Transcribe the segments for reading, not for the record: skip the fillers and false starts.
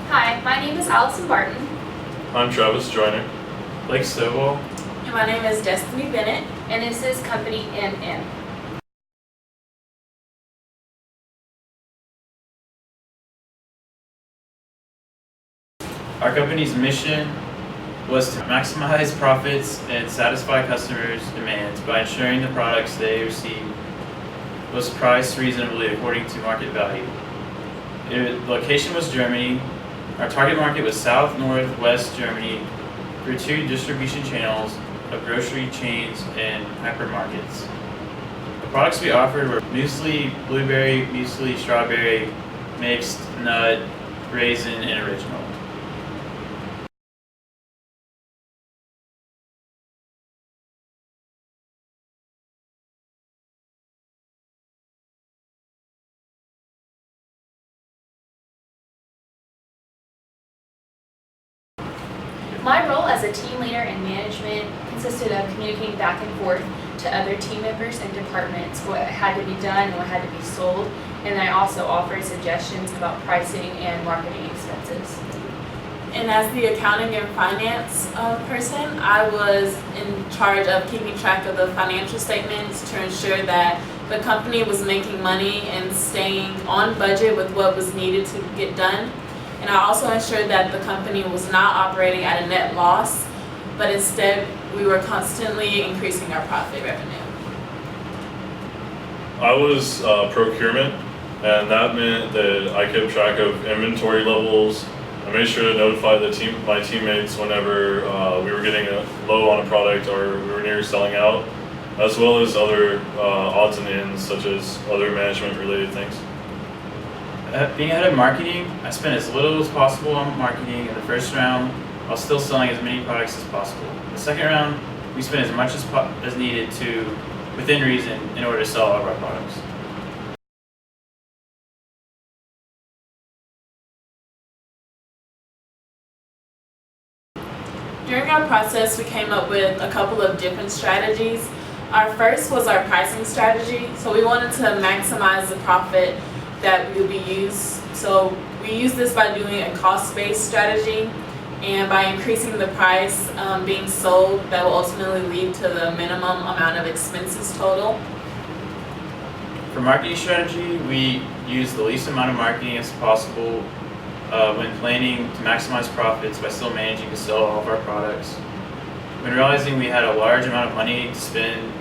Hi, my name is Allison Barton. I'm Travis Joyner. Blake Stovall. And my name is Destiny Bennett. And this is Company NN. Our company's mission was to maximize profits and satisfy customers' demands by ensuring the products they receive was priced reasonably according to market value. The location was Germany. Our target market was South, North, West Germany through 2 distribution channels of grocery chains and hypermarkets. The products we offered were muesli, blueberry, muesli, strawberry, mixed, nut, raisin, and original. My role as a team leader in management consisted of communicating back and forth to other team members and departments what had to be done and what had to be sold, and I also offered suggestions about pricing and marketing expenses. And as the accounting and finance person, I was in charge of keeping track of the financial statements to ensure that the company was making money and staying on budget with what was needed to get done. And I also ensured that the company was not operating at a net loss, but instead we were constantly increasing our profit revenue. I was procurement, and that meant that I kept track of inventory levels. I made sure to notify my teammates whenever we were getting low on a product or we were near selling out, as well as other odds and ends such as other management related things. Being head of marketing, I spent as little as possible on marketing in the first round while still selling as many products as possible. In the second round, we spent as much as needed to, within reason, in order to sell all of our products. During our process, we came up with a couple of different strategies. Our first was our pricing strategy. So we wanted to maximize the profit that we would be used. So we use this by doing a cost-based strategy and by increasing the price being sold that will ultimately lead to the minimum amount of expenses total. For marketing strategy, we use the least amount of marketing as possible when planning to maximize profits by still managing to sell all of our products. When realizing we had a large amount of money to spend,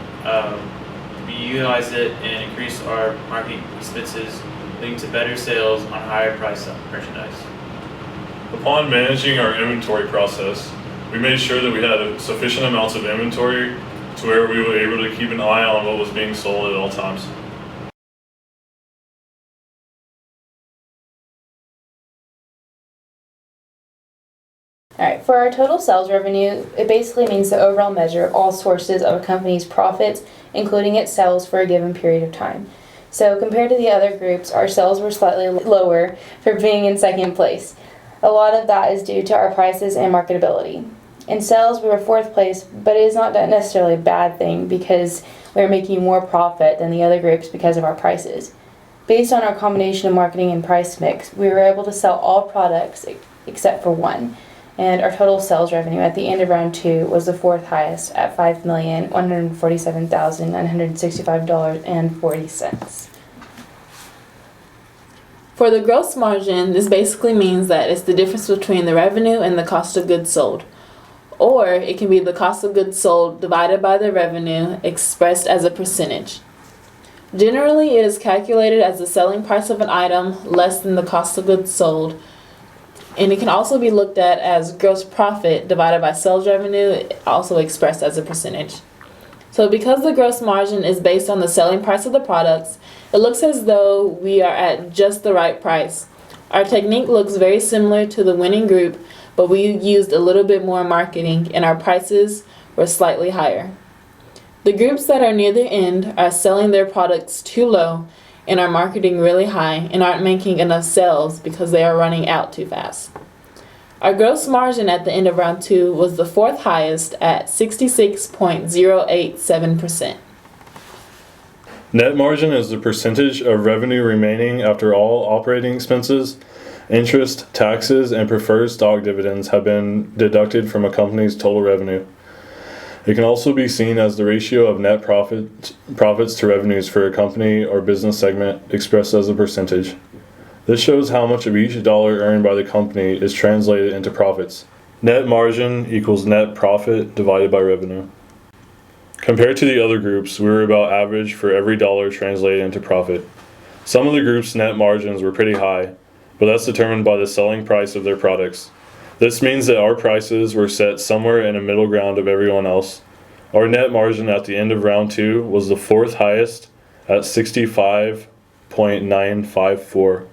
we utilized it and increased our marketing expenses, leading to better sales on higher priced merchandise. Upon managing our inventory process, we made sure that we had sufficient amounts of inventory to where we were able to keep an eye on what was being sold at all times. Alright, for our total sales revenue, it basically means the overall measure of all sources of a company's profits, including its sales for a given period of time. So compared to the other groups, our sales were slightly lower for being in second place. A lot of that is due to our prices and marketability. In sales, we were fourth place, but it is not necessarily a bad thing because we are making more profit than the other groups because of our prices. Based on our combination of marketing and price mix, we were able to sell all products except for one. And our total sales revenue at the end of round 2 was the fourth highest at $5,147,965.40. For the gross margin, this basically means that it's the difference between the revenue and the cost of goods sold. Or it can be the cost of goods sold divided by the revenue expressed as a percentage. Generally, it is calculated as the selling price of an item less than the cost of goods sold. And it can also be looked at as gross profit divided by sales revenue, also expressed as a percentage. So because the gross margin is based on the selling price of the products, it looks as though we are at just the right price. Our technique looks very similar to the winning group, but we used a little bit more marketing and our prices were slightly higher. The groups that are near the end are selling their products too low and are marketing really high and aren't making enough sales because they are running out too fast. Our gross margin at the end of round 2 was the fourth highest at 66.087%. Net margin is the percentage of revenue remaining after all operating expenses Interest, taxes, and preferred stock dividends have been deducted from a company's total revenue. It can also be seen as the ratio of net profits to revenues for a company or business segment expressed as a percentage. This shows how much of each dollar earned by the company is translated into profits. Net margin equals net profit divided by revenue. Compared to the other groups, we were about average for every dollar translated into profit. Some of the groups' net margins were pretty high, but that's determined by the selling price of their products. This means that our prices were set somewhere in the middle ground of everyone else. Our net margin at the end of round 2 was the 4th highest at 65.954.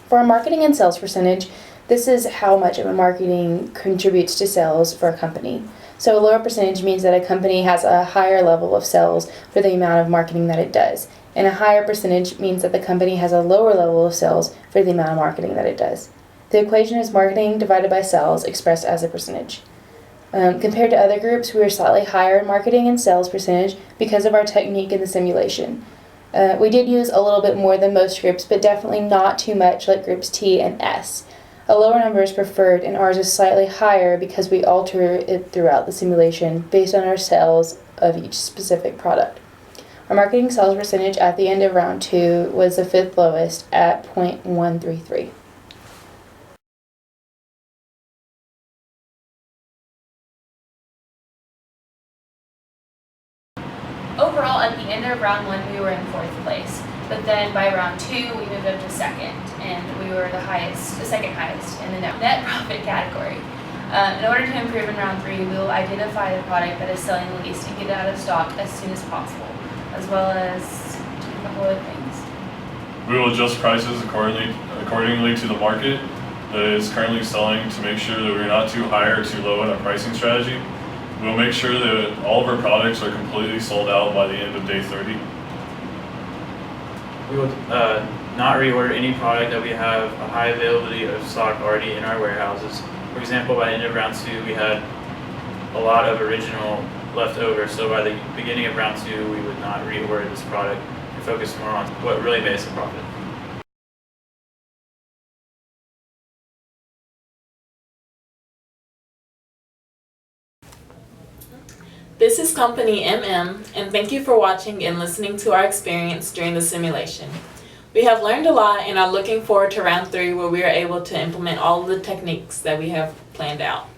For our marketing and sales percentage, this is how much of a marketing contributes to sales for a company. So a lower percentage means that a company has a higher level of sales for the amount of marketing that it does. And a higher percentage means that the company has a lower level of sales for the amount of marketing that it does. The equation is marketing divided by sales expressed as a percentage. Compared to other groups, we were slightly higher in marketing and sales percentage because of our technique in the simulation. We did use a little bit more than most groups, but definitely not too much like groups T and S. A lower number is preferred, and ours is slightly higher because we alter it throughout the simulation based on our sales of each specific product. Our marketing sales percentage at the end of round 2 was the 5th lowest at 0.133. Overall, at the end of round 1, we were in 4th place. But then by round 2, we moved up to 2nd, and we were the second highest in the net profit category. In order to improve in round 3, we will identify the product that is selling the least and get it out of stock as soon as possible, as well as a couple other things. We will adjust prices accordingly to the market that is currently selling to make sure that we're not too high or too low in our pricing strategy. We'll make sure that all of our products are completely sold out by the end of day 30. We will not reorder any product that we have a high availability of stock already in our warehouses. For example, by the end of round 2, we had a lot of original left over, so by the beginning of round 2, we would not reorder this product and focus more on what really made us a profit. This is Company MM, and thank you for watching and listening to our experience during the simulation. We have learned a lot and are looking forward to round 3 where we are able to implement all of the techniques that we have planned out.